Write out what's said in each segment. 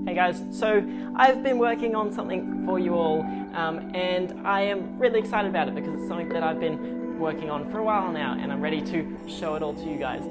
Hey guys, so I've been working on something for you all and I am really excited about it because it's something that I've been working on for a while now and I'm ready to show it all to you guys.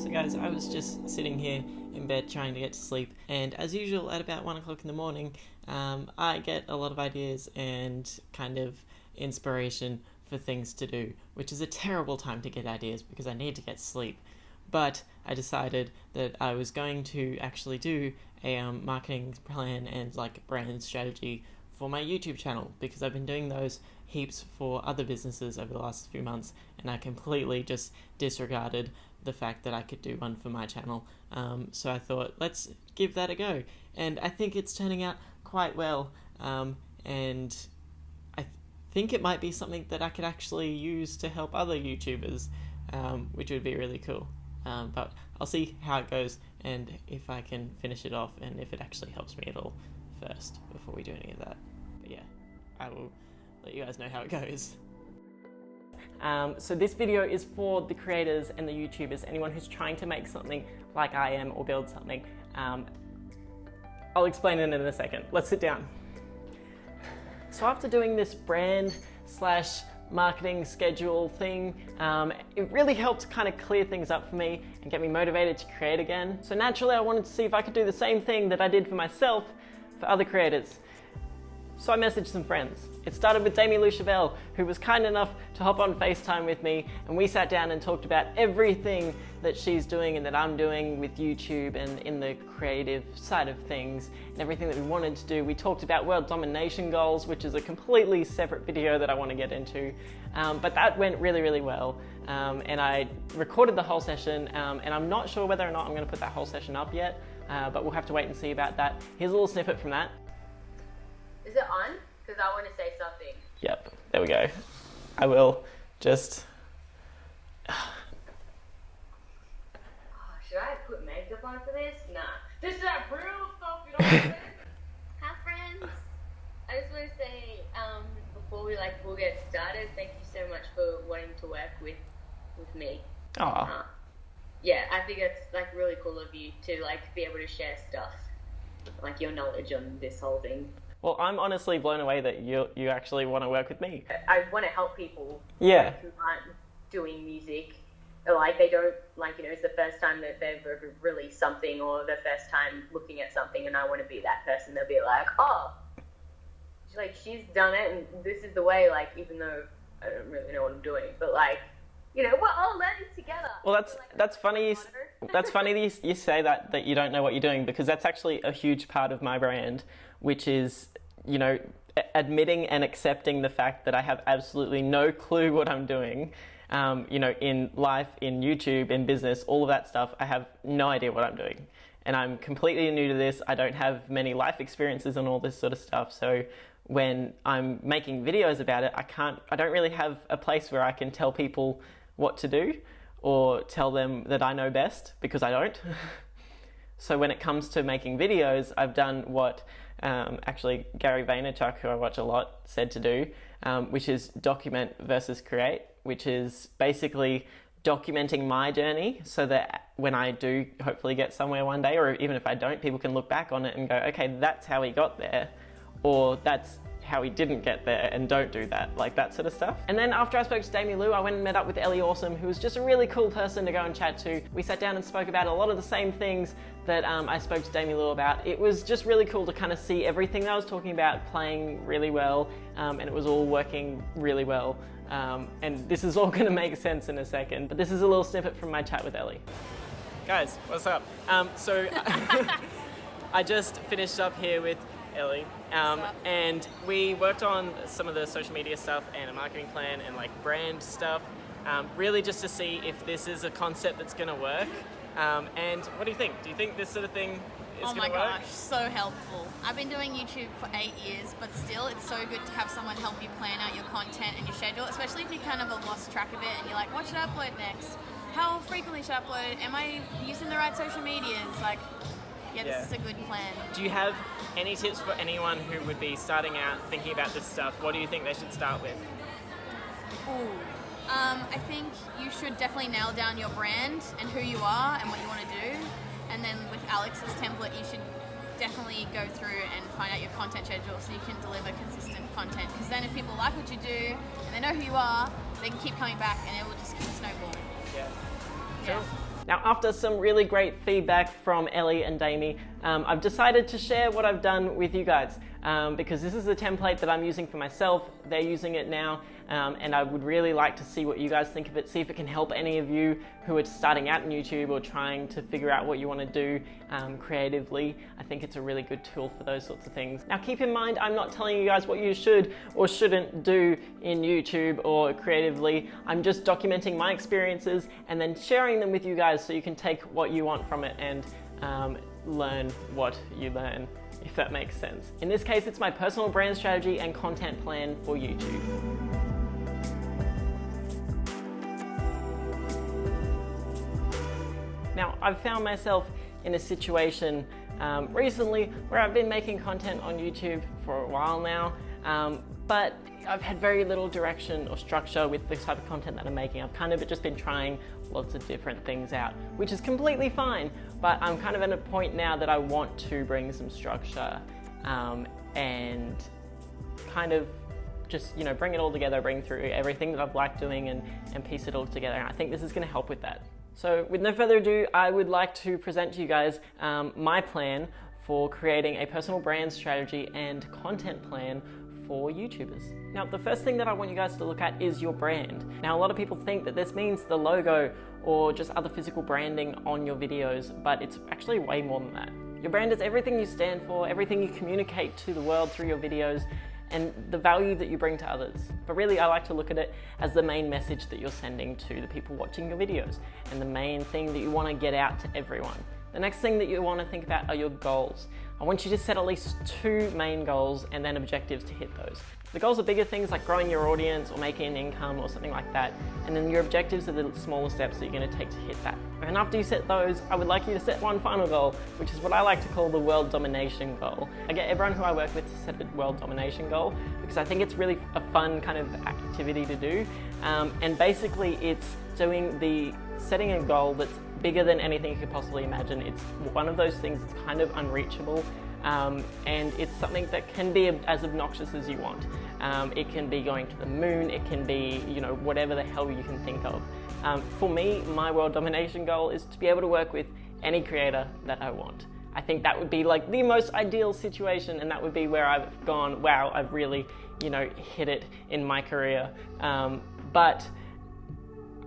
So guys, I was just sitting here in bed trying to get to sleep, and as usual at about 1 o'clock in the morning I get a lot of ideas and kind of inspiration for things to do, which is a terrible time to get ideas because I need to get sleep. But I decided that I was going to actually do a marketing plan and like brand strategy for my YouTube channel, because I've been doing those heaps for other businesses over the last few months and I completely just disregarded the fact that I could do one for my channel. So I thought, let's give that a go, and I think it's turning out quite well, and I think it might be something that I could actually use to help other YouTubers, which would be really cool. But I'll see how it goes and if I can finish it off and if it actually helps me at all first before we do any of that. But yeah, I will let you guys know how it goes. So this video is for the creators and the YouTubers, anyone who's trying to make something like I am or build something. I'll explain it in a second. Let's sit down. So after doing this brand slash marketing schedule thing, it really helped kind of clear things up for me and get me motivated to create again. So naturally I wanted to see if I could do the same thing that I did for myself for other creators. So I messaged some friends. It started with Damielou Shavelle, who was kind enough to hop on FaceTime with me, and we sat down and talked about everything that she's doing and that I'm doing with YouTube and in the creative side of things and everything that we wanted to do. We talked about world domination goals, which is a completely separate video that I want to get into, but that went really, really well. And I recorded the whole session, and I'm not sure whether or not I'm going to put that whole session up yet, but we'll have to wait and see about that. Here's a little snippet from that. Is it on? Because I want to say something. Yep, there we go. I will just... should I put makeup on for this? Nah. This is that real stuff, you know what I'm saying? Hi friends. I just want to say, before we'll get started, thank you so much for wanting to work with me. Aw. Yeah, I think it's like really cool of you to like be able to share stuff, like your knowledge on this whole thing. Well, I'm honestly blown away that you actually want to work with me. I want to help people who aren't doing music, like they don't, like, you know, it's the first time that they've released something or the first time looking at something, and I want to be that person. They'll be like, oh, like she's done it and this is the way, like, even though I don't really know what I'm doing, but like, you know, we're all learning together. Well, that's funny. That's funny that you say that you don't know what you're doing, because that's actually a huge part of my brand, which is, you know, admitting and accepting the fact that I have absolutely no clue what I'm doing. You know, in life, in YouTube, in business, all of that stuff, I have no idea what I'm doing. And I'm completely new to this. I don't have many life experiences and all this sort of stuff. So when I'm making videos about it, I don't really have a place where I can tell people what to do or tell them that I know best, because I don't. So when it comes to making videos, I've done what actually Gary Vaynerchuk, who I watch a lot, said to do, which is document versus create, which is basically documenting my journey so that when I do hopefully get somewhere one day, or even if I don't, people can look back on it and go, okay, that's how he got there, or that's how he didn't get there, and don't do that, like that sort of stuff. And then after I spoke to Damielou, I went and met up with Elly Awesome, who was just a really cool person to go and chat to. We sat down and spoke about a lot of the same things that I spoke to Damielou about. It was just really cool to kind of see everything that I was talking about playing really well, and it was all working really well. And this is all going to make sense in a second, but this is a little snippet from my chat with Elly. Guys, what's up? So I just finished up here with Elly, and we worked on some of the social media stuff and a marketing plan and like brand stuff, really just to see if this is a concept that's going to work. And what do you think? Do you think this sort of thing is going to work? Oh my gosh, so helpful. I've been doing YouTube for 8 years, but still it's so good to have someone help you plan out your content and your schedule, especially if you kind of have lost track of it and you're like, what should I upload next? How frequently should I upload? Am I using the right social medias? Like, yeah, this is a good plan. Do you have any tips for anyone who would be starting out thinking about this stuff? What do you think they should start with? Ooh. I think you should definitely nail down your brand and who you are and what you want to do. And then with Alex's template, you should definitely go through and find out your content schedule so you can deliver consistent content. Because then if people like what you do and they know who you are, they can keep coming back and it will just keep snowballing. Yeah. Yeah. Cool. Now, after some really great feedback from Elly and Damie, I've decided to share what I've done with you guys because this is a template that I'm using for myself. They're using it now, and I would really like to see what you guys think of it, see if it can help any of you who are starting out in YouTube or trying to figure out what you want to do creatively. I think it's a really good tool for those sorts of things. Now, keep in mind, I'm not telling you guys what you should or shouldn't do in YouTube or creatively. I'm just documenting my experiences and then sharing them with you guys so you can take what you want from it and learn what you learn, if that makes sense. In this case, it's my personal brand strategy and content plan for YouTube. Now, I've found myself in a situation recently where I've been making content on YouTube for a while now, but I've had very little direction or structure with the type of content that I'm making. I've kind of just been trying lots of different things out, which is completely fine, but I'm kind of at a point now that I want to bring some structure and kind of just, you know, bring it all together, bring through everything that I've liked doing and piece it all together. And I think this is going to help with that. So with no further ado, I would like to present to you guys my plan for creating a personal brand strategy and content plan for YouTubers. Now, the first thing that I want you guys to look at is your brand. Now, a lot of people think that this means the logo or just other physical branding on your videos, but it's actually way more than that. Your brand is everything you stand for, everything you communicate to the world through your videos, and the value that you bring to others. But really, I like to look at it as the main message that you're sending to the people watching your videos, and the main thing that you want to get out to everyone. The next thing that you want to think about are your goals. I want you to set at least 2 main goals and then objectives to hit those. The goals are bigger things like growing your audience or making an income or something like that. And then your objectives are the smaller steps that you're going to take to hit that. And after you set those, I would like you to set one final goal, which is what I like to call the world domination goal. I get everyone who I work with to set a world domination goal because I think it's really a fun kind of activity to do. And basically it's setting a goal that's bigger than anything you could possibly imagine. It's one of those things that's kind of unreachable, and it's something that can be as obnoxious as you want. It can be going to the moon, it can be, you know, whatever the hell you can think of. For me, my world domination goal is to be able to work with any creator that I want. I think that would be like the most ideal situation, and that would be where I've gone, wow, I've really, you know, hit it in my career. But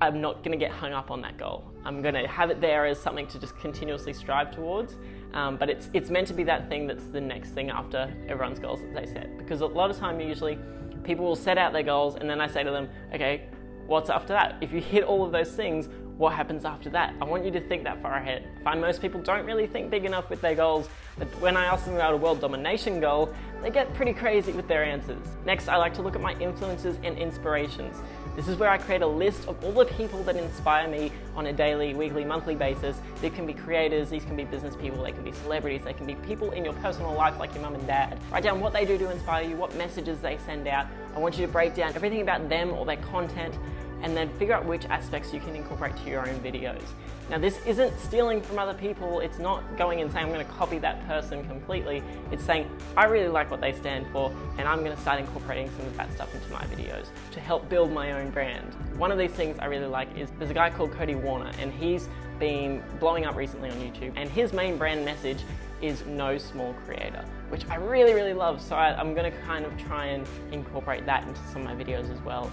I'm not going to get hung up on that goal. I'm going to have it there as something to just continuously strive towards, but it's meant to be that thing that's the next thing after everyone's goals that they set. Because a lot of time, usually, people will set out their goals, and then I say to them, okay, what's after that? If you hit all of those things, what happens after that? I want you to think that far ahead. I find most people don't really think big enough with their goals, but when I ask them about a world domination goal, they get pretty crazy with their answers. Next, I like to look at my influences and inspirations. This is where I create a list of all the people that inspire me on a daily, weekly, monthly basis. They can be creators, these can be business people, they can be celebrities, they can be people in your personal life like your mum and dad. Write down what they do to inspire you, what messages they send out. I want you to break down everything about them or their content, and then figure out which aspects you can incorporate to your own videos. Now, this isn't stealing from other people. It's not going and saying, I'm going to copy that person completely. It's saying, I really like what they stand for, and I'm going to start incorporating some of that stuff into my videos to help build my own brand. One of these things I really like is, there's a guy called Cody Warner, and he's been blowing up recently on YouTube, and his main brand message is no small creator, which I really, really love. So I'm going to kind of try and incorporate that into some of my videos as well,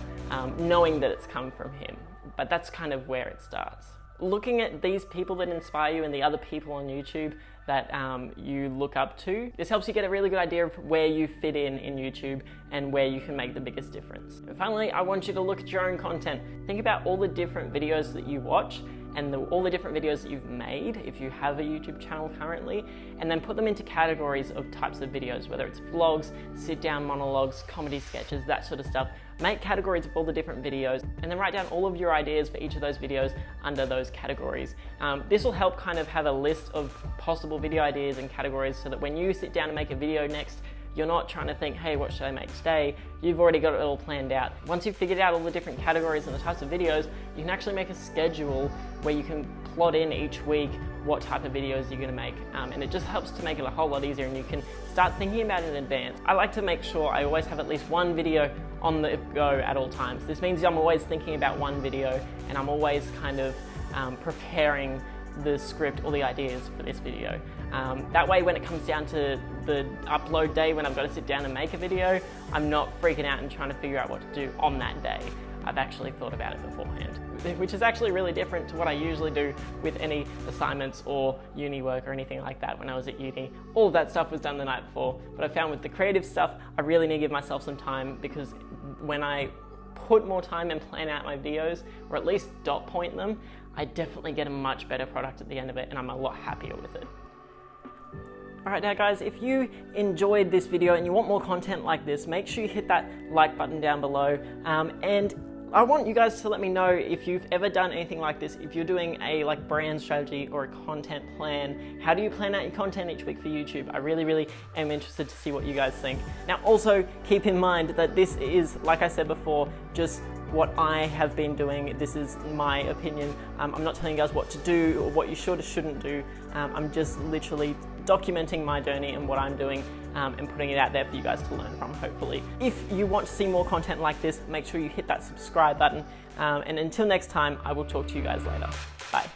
knowing that it's come from him. But that's kind of where it starts. Looking at these people that inspire you and the other people on YouTube that you look up to, this helps you get a really good idea of where you fit in YouTube and where you can make the biggest difference. And finally, I want you to look at your own content. Think about all the different videos that you watch and all the different videos that you've made, if you have a YouTube channel currently, and then put them into categories of types of videos, whether it's vlogs, sit-down monologues, comedy sketches, that sort of stuff. Make categories of all the different videos, and then write down all of your ideas for each of those videos under those categories. This will help kind of have a list of possible video ideas and categories so that when you sit down and make a video next, you're not trying to think, hey, what should I make today? You've already got it all planned out. Once you've figured out all the different categories and the types of videos, you can actually make a schedule where you can plot in each week what type of videos you're going to make, and it just helps to make it a whole lot easier, and you can start thinking about it in advance. I like to make sure I always have at least one video on the go at all times. This means I'm always thinking about one video, and I'm always kind of preparing the script or the ideas for this video. That way, when it comes down to the upload day, when I've got to sit down and make a video, I'm not freaking out and trying to figure out what to do on that day. I've actually thought about it beforehand, which is actually really different to what I usually do with any assignments or uni work or anything like that. When I was at uni, all of that stuff was done the night before, but I found with the creative stuff, I really need to give myself some time, because when I put more time and plan out my videos, or at least dot point them, I definitely get a much better product at the end of it, and I'm a lot happier with it. Alright, now guys, if you enjoyed this video and you want more content like this, make sure you hit that like button down below, and I want you guys to let me know if you've ever done anything like this. If you're doing a brand strategy or a content plan, how do you plan out your content each week for YouTube? I really am interested to see what you guys think. Now also keep in mind that this is, like I said before, just what I have been doing. This is my opinion. I'm not telling you guys what to do or what you should or shouldn't do. I'm just literally documenting my journey and what I'm doing, and putting it out there for you guys to learn from, hopefully. If you want to see more content like this, make sure you hit that subscribe button. And until next time, I will talk to you guys later. Bye.